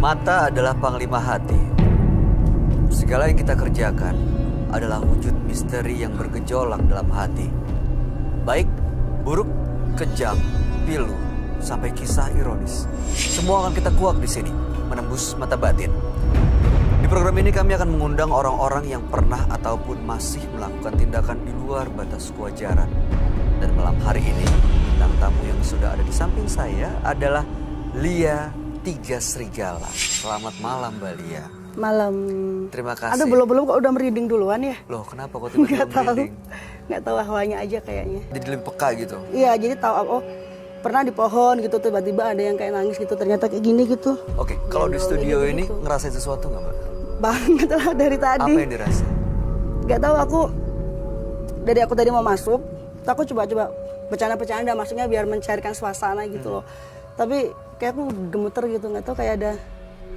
Mata adalah panglima hati. Segala yang kita kerjakan adalah wujud misteri yang bergejolak dalam hati. Baik, buruk, kejam, pilu, sampai kisah ironis. Semua akan kita kuak di sini, menembus mata batin. Di program ini kami akan mengundang orang-orang yang pernah ataupun masih melakukan tindakan di luar batas kewajaran. Dan malam hari ini, bintang tamu yang sudah ada di samping saya adalah Lia Tiga Serigala. Selamat malam Mbak Lia. Malam. Terima kasih. Ada belum kok udah merinding duluan ya? Loh kenapa kok tiba-tiba merinding? Nggak tahu hawanya aja kayaknya. Jadi lebih peka gitu? Iya, jadi tahu oh pernah di pohon gitu tiba-tiba ada yang kayak nangis gitu, ternyata kayak gini gitu. Oke, kalau di studio gitu, ini gitu. ngerasain sesuatu nggak Mbak? Banget lah dari tadi. Apa yang dirasa? Nggak tahu aku tadi mau masuk, aku coba bercanda-bercanda maksudnya biar mencairkan suasana gitu loh. Tapi kayak aku gemeter gitu, nggak tahu kayak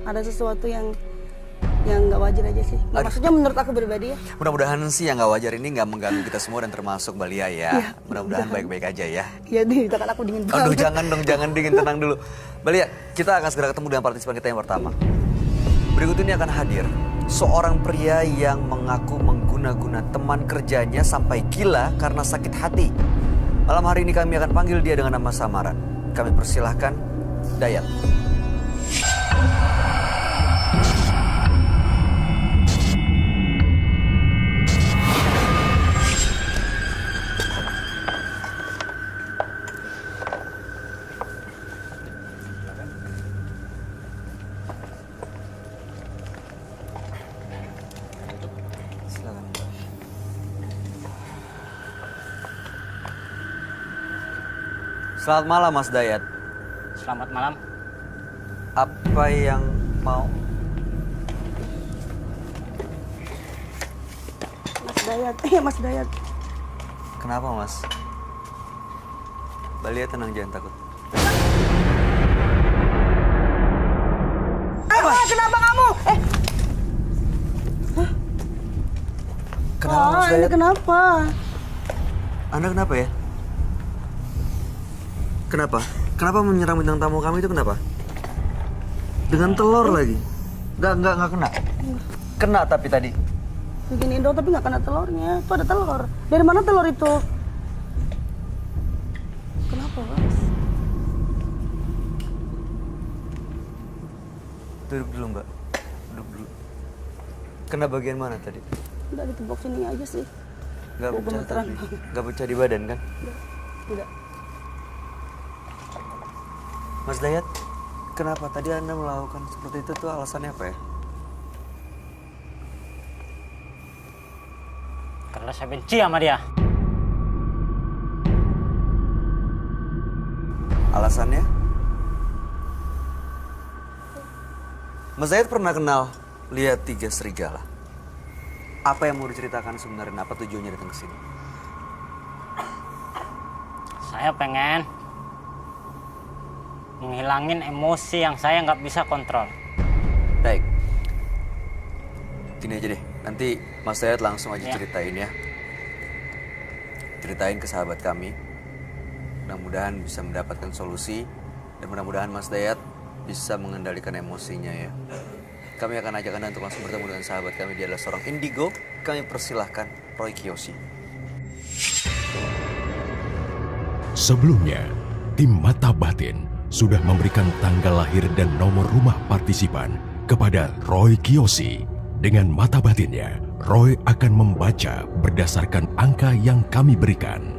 ada sesuatu yang nggak wajar aja sih. Nah, maksudnya menurut aku pribadi ya. Mudah-mudahan sih yang nggak wajar ini nggak mengganggu kita semua dan termasuk Mbak Lia ya. Mudah-mudahan baik-baik aja ya. Iya nih, kan aku dingin banget. Aduh jangan dingin, tenang dulu. Mbak Lia, kita akan segera ketemu dengan partisipan kita yang pertama. Berikut ini akan hadir seorang pria yang mengaku mengguna-guna teman kerjanya sampai gila karena sakit hati. Malam hari ini kami akan panggil dia dengan nama samaran. Kami persilahkan Dayat. Silakan. Selamat malam Mas Dayat. Selamat malam. Apa yang mau? Mas Dayat. Kenapa Mas? Mbak Lia tenang, jangan takut. Kenapa kamu? Kenapa Mas Ini Dayat? kenapa? Anda kenapa ya? Kenapa? Kenapa menyerang bintang tamu kami itu kenapa? Dengan telur lagi? Nggak kena? Kena tapi tadi. Beginiin dong tapi nggak kena telurnya. Tuh ada telur. Dari mana telur itu? Kenapa, Mas? Duduk dulu Mbak. Duduk dulu. Kena bagian mana tadi? Udah di tembok sini aja sih. Nggak Oh, pecah gemeteran tapi. banget. Nggak pecah di badan kan? Tidak. Mas Dayat, kenapa tadi Anda melakukan seperti itu tuh alasannya apa ya? Karena saya benci sama dia. Alasannya? Mas Dayat pernah kenal Lia Tiga Serigala? Apa yang mau diceritakan sebenarnya? Apa tujuannya datang ke sini? Saya pengen menghilangin emosi yang saya nggak bisa kontrol. Baik. Gini aja deh, nanti Mas Dayat langsung aja Ya. ceritain ya. Ceritain ke sahabat kami. Mudah-mudahan bisa mendapatkan solusi. Dan mudah-mudahan Mas Dayat bisa mengendalikan emosinya ya. Kami akan ajak Anda untuk langsung bertemu dengan sahabat kami. Dia adalah seorang indigo. Kami persilahkan Roy Kiyoshi. Sebelumnya, tim Mata Batin sudah memberikan tanggal lahir dan nomor rumah partisipan kepada Roy Kiyoshi. Dengan mata batinnya, Roy akan membaca berdasarkan angka yang kami berikan.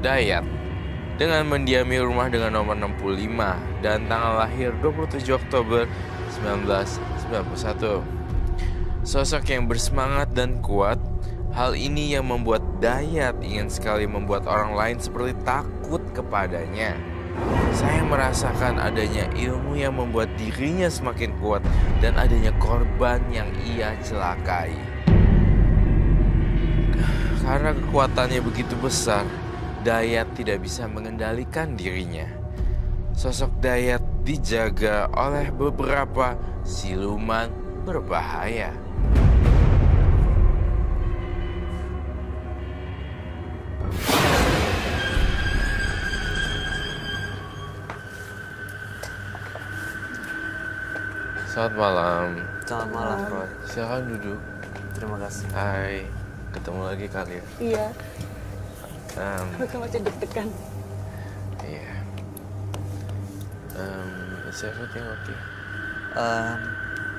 Dayat dengan mendiami rumah dengan nomor 65 dan tanggal lahir 27 Oktober 1991. Sosok yang bersemangat dan kuat. Hal ini yang membuat Dayat ingin sekali membuat orang lain seperti takut kepadanya. Saya merasakan adanya ilmu yang membuat dirinya semakin kuat dan adanya korban yang ia celakai. Karena kekuatannya begitu besar, Dayat tidak bisa mengendalikan dirinya. Sosok Dayat dijaga oleh beberapa siluman berbahaya. Selamat malam. Selamat malam, Roy. Silakan duduk. Terima kasih. Hai, ketemu lagi kalian. Iya, Um, aku masih deg-degan. iya. Is everything okay?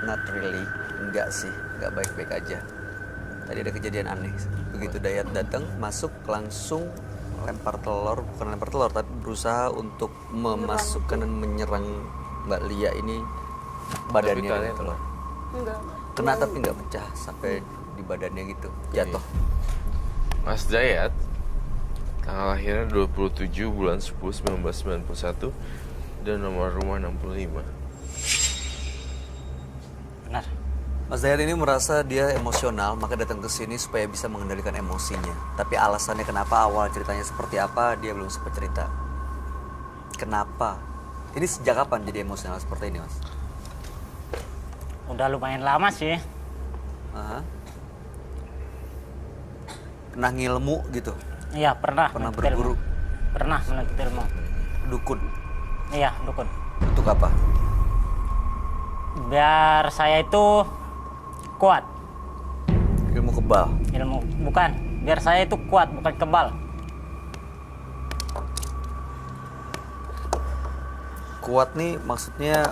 Not really. Enggak sih, enggak baik-baik aja. Tadi ada kejadian aneh. Begitu Dayat datang, masuk langsung lempar telur, bukan lempar telur, tapi berusaha untuk memasukkan dan menyerang Mbak Lia ini badannya kalian gitu loh. Enggak. Kena tapi nggak pecah sampai di badannya gitu, jatuh. Mas Dayat, tanggal lahirnya 27 bulan 10 1991 dan nomor rumah 65. Benar. Mas Dayat ini merasa dia emosional, maka datang ke sini supaya bisa mengendalikan emosinya. Tapi alasannya kenapa, awal ceritanya seperti apa, dia belum sempat cerita. Kenapa? Ini sejak kapan jadi emosional seperti ini, Mas? Udah lumayan lama sih. Aha. Pernah ngilmu gitu? Iya, pernah menuntut berguru? ilmu. Pernah menuntut ilmu. Dukun? Iya, dukun. Untuk apa? Biar saya itu kuat. Ilmu kebal? Ilmu bukan. Biar saya itu kuat, bukan kebal. Kuat nih maksudnya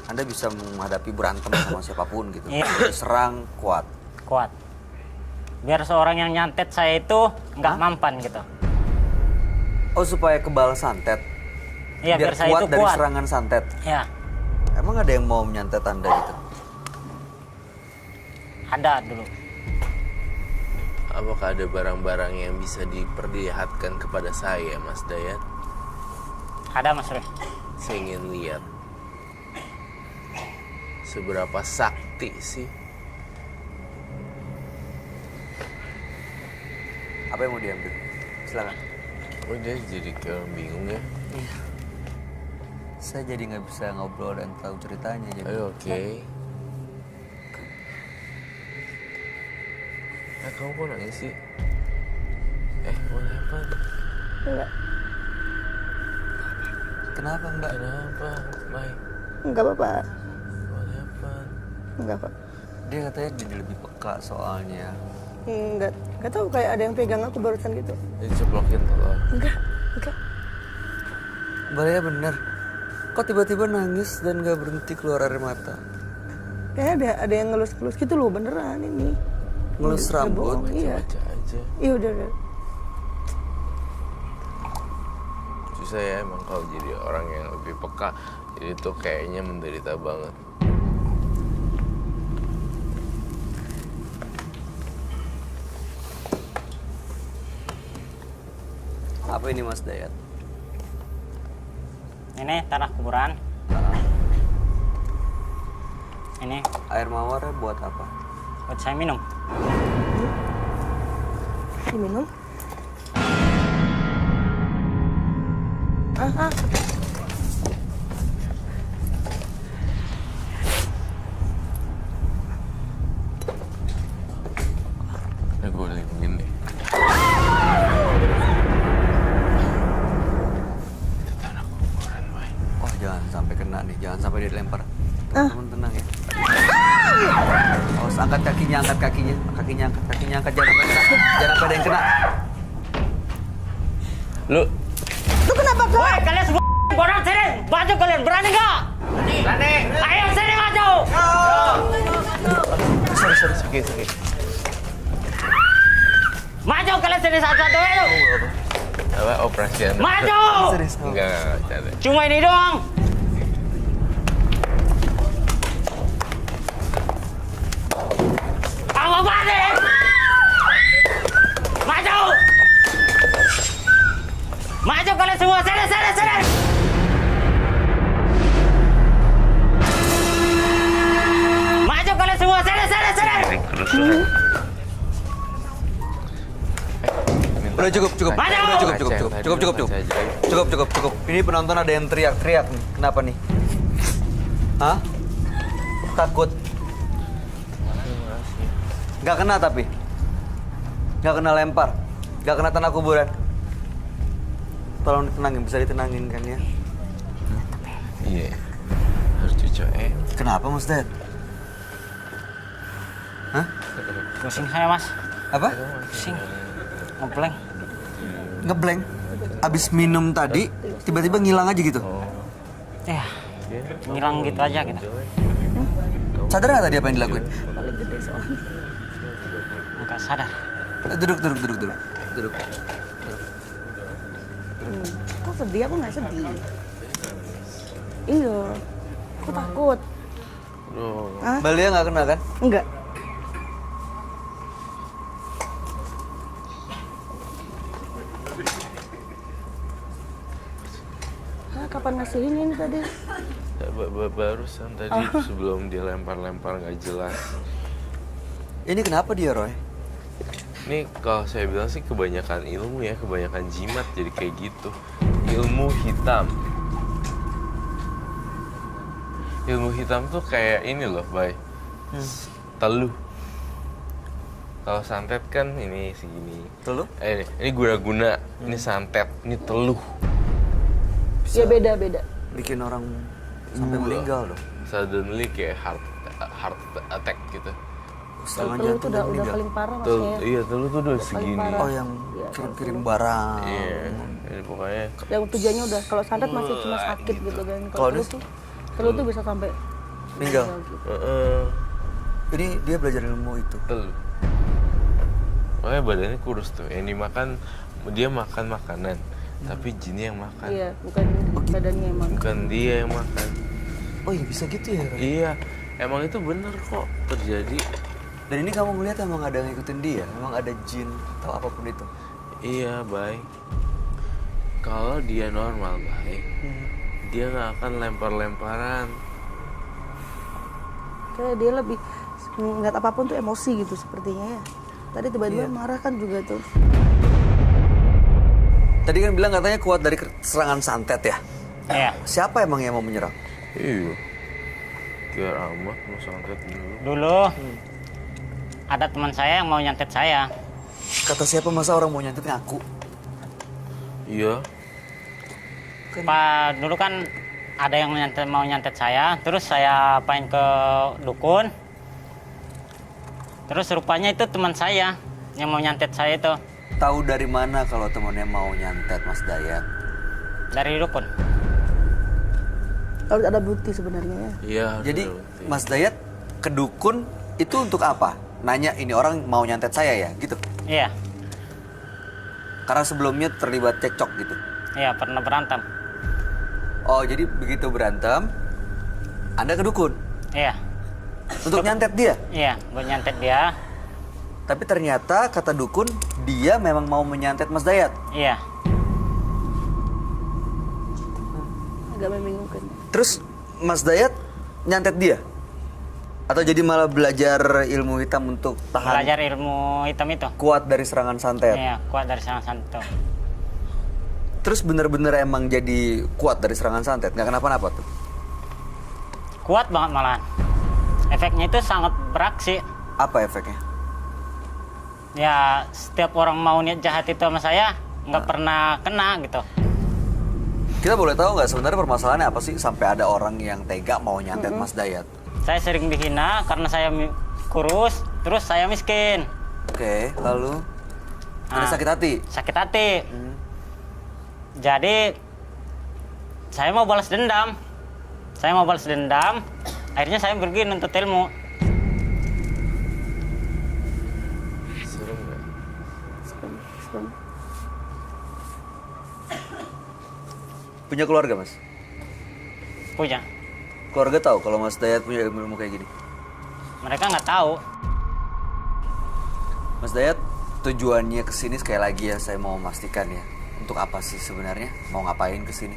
Anda bisa menghadapi berantem sama siapapun gitu. Iya. Serang kuat. Kuat. Biar seorang yang nyantet saya itu nggak mampan gitu. Oh, supaya kebal santet. Iya, biar saya kuat itu dari kuat. serangan santet. Ya, Emang ada yang mau menyantet Anda gitu? ada dulu. Apakah ada barang-barang yang bisa diperlihatkan kepada saya, Mas Dayat? Ada, Mas Roy. Saya ingin lihat seberapa sakti sih. Apa yang mau diambil? Silakan. Oh, dia jadi kayak bingung ya. Saya jadi nggak bisa ngobrol dan tahu ceritanya. Jadi Ayo, oke. Kamu kok nangis sih? Mau apa? Enggak. kenapa Mbak? Kenapa, Mai? Enggak apa-apa. What happened? Enggak, Pak. Dia katanya jadi lebih peka soalnya. Enggak tahu kayak ada yang pegang aku barusan gitu. Diceplokin telur. Enggak. Mbak Lia bener. Kok tiba-tiba nangis dan nggak berhenti keluar air mata? Kayaknya ada yang ngelus-ngelus gitu loh, beneran ini. Ngelus Nggak rambut. bohong, iya. Baca aja. Iya udah. Susah ya emang kalau jadi orang yang lebih peka. Jadi tuh kayaknya menderita banget. Apa ini Mas Dayat? Ini tanah kuburan. Ini Air mawarnya buat apa? buat saya minum. Diminum. Ini gue lindungin deh. Itu tanah kuburan, Mai. Oh, jangan sampai kena nih, jangan sampai dia dilempar. Teman tenang ya. Oh, angkat kakinya, angkat kakinya, angkat, jangan sampai kena, jangan sampai ada yang kena. Lu Woi, kalian semua borong sini. Maju kalian, berani nggak? Berani. Ayo sini maju. sorry, sakit. Maju kalian sini satu-satu ayo. Apa operasi anda? Maju. Enggak, canda. Cuma ini doang. Apa balik? Maju. Maju kalian semua, sini. Maju kalian semua, sini. Udah cukup. Maju! Udah cukup. Ini penonton ada yang teriak-teriak nih. Kenapa nih? Hah? Takut? Gak kena tapi? Gak kena lempar? Gak kena tanah kuburan? Tolong ditenangin, bisa ditenangin kan ya? Iya, harus cuci coy. Kenapa Mas Dayat? Hah? Pusing saya, Mas. Apa? Pusing. Ngeblank. Ngeblank? Abis minum tadi, tiba-tiba ngilang aja gitu? Ya, ngilang gitu aja gitu. Sadar nggak tadi apa yang dilakuin? Paling gede soalnya. Nggak sadar. Duduk. Duduk. Kok sedih? Aku nggak sedih. Iya. Aku takut. Mbak Lia nggak kena kan? Enggak. Kapan ngasihin ini tadi? Barusan tadi sebelum dia lempar-lempar nggak jelas. Ini kenapa dia, Roy? Ini kalau saya bilang sih kebanyakan ilmu ya, kebanyakan jimat jadi kayak gitu. Ilmu hitam. Ilmu hitam tuh kayak ini loh, Bay. Teluh. Kalau santet kan ini segini. Teluh? Ini guna-guna. Ini santet, ini teluh. Ya beda-beda. Bikin orang sampai meninggal loh. Suddenly kayak heart attack gitu. Serangan Teluh itu jantung udah dan meninggal. paling parah Mas Teluh, ya. iya teluh tuh udah segini. parah. Oh, yang kirim-kirim barang. Iya, ini pokoknya Yang tujuannya udah kalau santet masih cuma sakit gitu kan. Kalau Kalau dia teluh tuh bisa sampai meninggal. gitu. Ini dia belajar ilmu itu. teluh. Makanya badannya kurus tuh. Yang dimakan dia makan makanan, tapi jinnya yang makan. Iya, bukan badannya emang. Bukan dia yang makan. Oh iya bisa gitu ya, Roy? Iya, emang itu bener kok terjadi. Dan ini kamu ngeliat emang ada yang ngikutin dia? Emang ada jin atau apapun itu? Iya, Bay. Kalau dia normal, Bay, dia nggak akan lempar-lemparan. Kayak dia lebih ngeliat apapun tuh emosi gitu sepertinya ya. Tadi tiba-tiba marah kan juga tuh. Tadi kan bilang katanya kuat dari serangan santet ya? Iya. Siapa emang yang mau menyerang? Iya. Biar amat mau santet dulu. Dulu ada teman saya yang mau nyantet saya. Kata siapa masa orang mau nyantet ngaku? Iya. Dulu kan ada yang mau nyantet saya, terus saya main ke dukun. Terus rupanya itu teman saya yang mau nyantet saya itu Tahu dari mana kalau temennya mau nyantet Mas Dayat? dari dukun. Harus ada bukti sebenarnya ya. Iya. harus Jadi ada bukti. Mas Dayat ke dukun itu untuk apa? Nanya ini orang mau nyantet saya ya gitu? Iya, Karena sebelumnya terlibat cekcok gitu? iya pernah berantem. Oh jadi begitu berantem, Anda ke dukun? Iya, Untuk nyantet dia? iya buat nyantet dia. Tapi ternyata kata dukun, dia memang mau menyantet Mas Dayat. Iya, Agak membingungkan. Terus Mas Dayat nyantet dia? Atau jadi malah belajar ilmu hitam untuk tahan belajar ilmu hitam itu. kuat dari serangan santet? Iya, kuat dari serangan itu. Terus bener-bener emang jadi kuat dari serangan santet? Nggak kenapa-napa tuh? Kuat banget malahan. Efeknya itu sangat beraksi. Apa efeknya? Ya setiap orang mau niat jahat itu sama saya nggak pernah kena gitu. Kita boleh tahu nggak sebenarnya permasalahannya apa sih sampai ada orang yang tega mau nyantet Mas Dayat? Saya sering dihina karena saya kurus, terus saya miskin. Oke, lalu Anda Ah. sakit hati? Sakit hati. Jadi saya mau balas dendam. Akhirnya saya pergi nuntut ilmu. Serem nggak? Serem. Punya keluarga Mas? Punya. Keluarga tahu kalau Mas Dayat punya ilmu-ilmu kayak gini? Mereka nggak tahu. Mas Dayat, tujuannya ke sini sekali lagi ya saya mau memastikan ya. Untuk apa sih sebenarnya? Mau ngapain ke sini?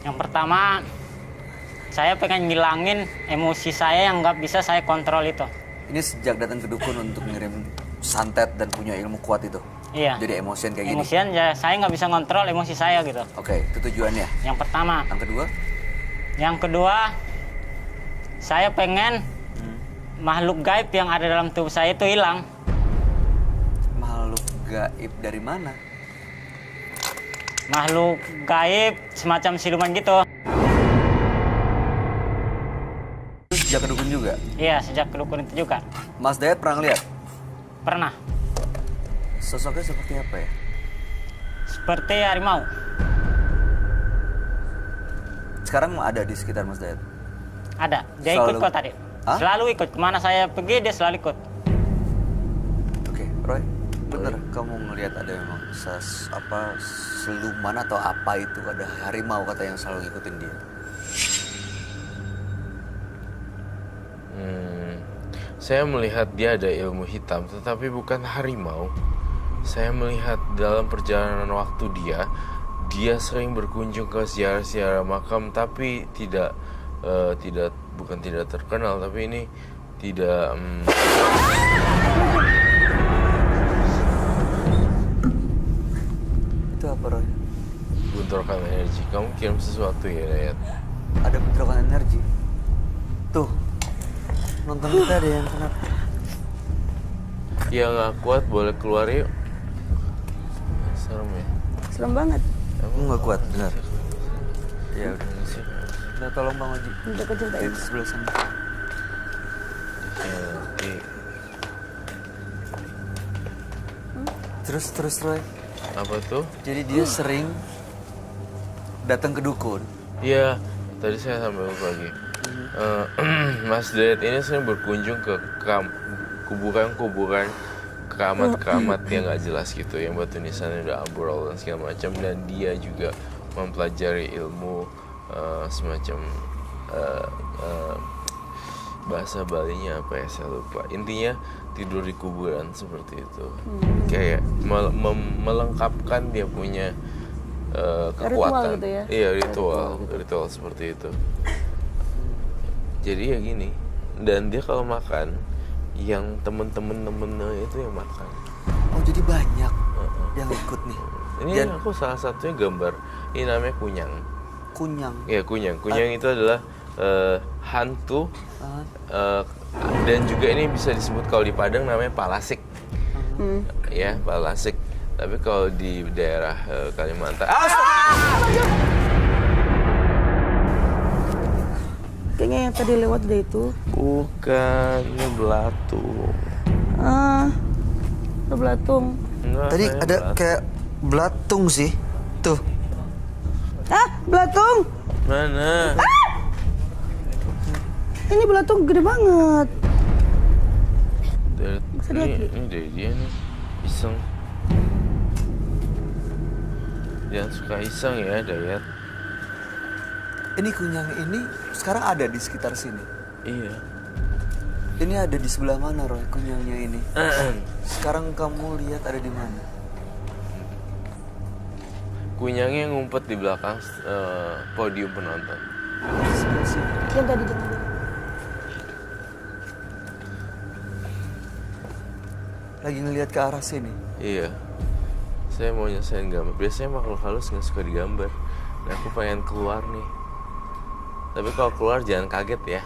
Yang pertama, saya pengen ngilangin emosi saya yang nggak bisa saya kontrol itu. Ini sejak datang ke dukun untuk ngirim santet dan punya ilmu kuat itu. Iya. Jadi emosian kayak gini. Emosian ya saya nggak bisa kontrol emosi saya gitu. Oke, itu tujuannya. Yang pertama. Yang kedua? Yang kedua, saya pengen makhluk gaib yang ada dalam tubuh saya itu hilang. Makhluk gaib dari mana? Makhluk gaib semacam siluman gitu. Sejak kedukun juga? Iya, sejak kedukun itu juga. Mas Dayat pernah lihat? Pernah. Sosoknya seperti apa ya? Seperti harimau. Sekarang ada di sekitar Mas Dayat? Ada. Dia Selalu- ikut kok tadi. Hah? Selalu ikut. Kemana saya pergi, dia selalu ikut. Oke, Roy, bener kamu ngelihat ada memang siluman atau apa itu, ada harimau kata yang selalu ngikutin dia. Saya melihat dia ada ilmu hitam, tetapi bukan harimau. Saya melihat dalam perjalanan waktu dia sering berkunjung ke ziarah-ziarah makam, tapi bukan tidak terkenal, tapi ini tidak. Itu apa, Roy? Bentrokan energi. Kamu kirim sesuatu ya, Dayat? Ada bentrokan energi. Tuh, nonton kita ada yang kena. Yang nggak kuat boleh keluar yuk. Serem ya. Serem banget. Aku nggak kuat, benar. Ya udah. Sih. Udah tolong Bang Oji. Udah keceritain. Dari sebelah sana. Ya, oke. Terus Roy. Apa tuh? Jadi dia sering datang ke dukun. Iya, tadi saya sampai lupa lagi. Mas Dayat ini sering berkunjung ke kuburan-kuburan keramat-keramat yang nggak jelas gitu, yang batu nisannya udah ambrol dan segala macam, dan dia juga mempelajari ilmu semacam bahasa Balinya apa ya, saya lupa. Intinya tidur di kuburan seperti itu, kayak melengkapkan dia punya kekuatan. Ritual gitu ya? Iya, ritual seperti itu. Jadi ya gini, dan dia kalau makan, yang temen-temennya itu yang makan. Oh, jadi banyak yang ikut nih. Ini Dan aku salah satunya gambar. Ini namanya kunyang. kunyang. Iya, kunyang. Kunyang itu adalah hantu. Ah, Dan juga ini bisa disebut kalau di Padang namanya palasik. Ya, palasik. Tapi kalau di daerah Kalimantan, Kayaknya yang tadi lewat deh itu. bukan, ini belatung. Itu belatung. Enggak, tadi saya ada belatung. kayak belatung sih. Tuh. Belatung. Mana? Ini belatung gede banget. Ini dari dia nih, iseng. Jangan suka iseng ya, Dayat. Ini kunyang ini sekarang ada di sekitar sini. Iya. Ini ada di sebelah mana, Roy, kunyangnya ini? Sekarang kamu lihat ada di mana? Kunyangnya ngumpet di belakang podium penonton. Di sebelah sini. Yang tadi jangan. Lagi ngelihat ke arah sini. Iya. Saya mau nyesain gambar. Biasanya makhluk halus nggak suka digambar. Nah, aku pengen keluar nih. Tapi kalau keluar jangan kaget ya.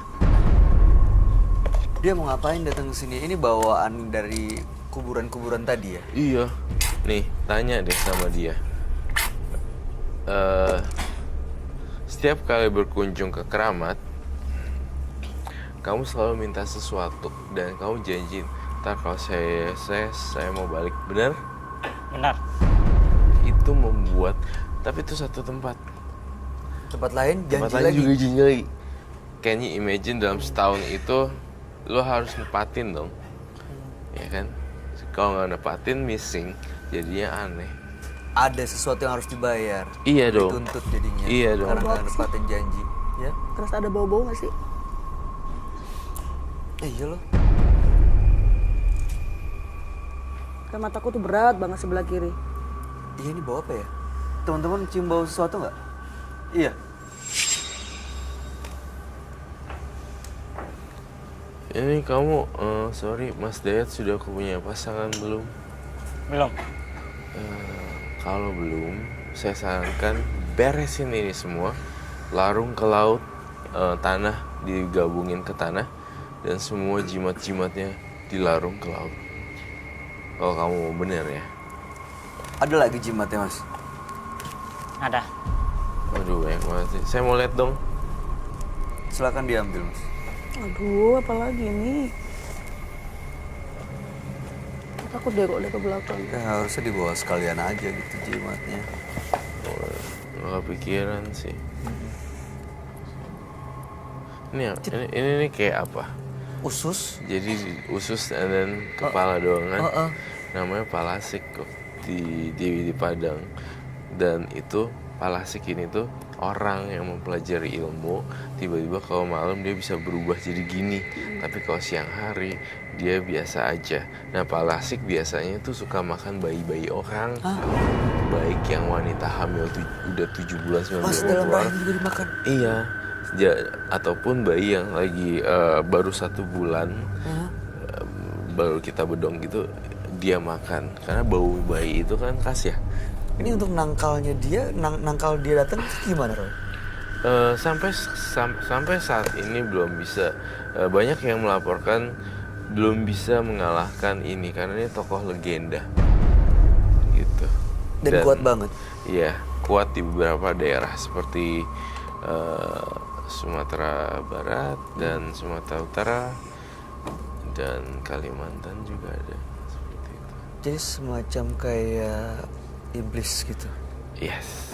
Dia mau ngapain datang ke sini? Ini bawaan dari kuburan-kuburan tadi ya? Iya. Nih, tanya deh sama dia. Setiap kali berkunjung ke keramat, kamu selalu minta sesuatu dan kamu janji, ntar kalau saya mau balik. Benar? Benar. Itu membuat, tapi itu satu tempat. Tempat lain janji Tempat lain lagi. juga janji lagi. Can you imagine dalam setahun itu lo harus nepatin dong, ya kan? Kalau nggak nepatin missing, jadinya aneh. Ada sesuatu yang harus dibayar. Iya dong. Dituntut jadinya. Iya dong. Karena nggak nepatin janji. Ya? Terus ada bau-bau nggak sih? Iya loh. Kan mataku tuh berat banget sebelah kiri. Iya, ini bau apa ya? Teman-teman cium bau sesuatu nggak? Iya. Ini kamu, sorry Mas Dayat, sudah punya pasangan belum? Belum. Kalau belum, saya sarankan beresin ini semua, larung ke laut, tanah digabungin ke tanah, dan semua jimat-jimatnya dilarung ke laut. Kalau kamu mau bener ya. Ada lagi jimatnya, Mas? Ada. Aduh, banyak banget sih. Saya mau lihat dong. Silakan diambil, Mas. Aduh, apalagi nih? Takut deh kok udah ke belakang. Ya, harusnya dibawa sekalian aja gitu jimatnya. Nggak kepikiran sih. Ini kayak apa? Usus? Jadi usus dan kepala doang kan? Namanya palasik kok di Padang. Dan itu palasik ini tuh orang yang mempelajari ilmu, tiba-tiba kalau malam dia bisa berubah jadi gini. Tapi kalau siang hari dia biasa aja. Nah, palasik biasanya tuh suka makan bayi-bayi orang. Baik yang wanita hamil udah 7 bulan 9 bulan. Pas dalam rahim juga dimakan? Iya. Ataupun bayi yang lagi baru 1 bulan, baru kita bedong gitu, dia makan. Karena bau bayi itu kan khas ya. Ini untuk nangkalnya dia, nangkal dia datang gimana, Roy? Sampai saat ini belum bisa. Banyak yang melaporkan belum bisa mengalahkan ini karena ini tokoh legenda gitu. Dan kuat banget. Iya, kuat di beberapa daerah seperti Sumatera Barat dan Sumatera Utara dan Kalimantan juga ada seperti itu. Jadi semacam kayak iblis gitu. Yes.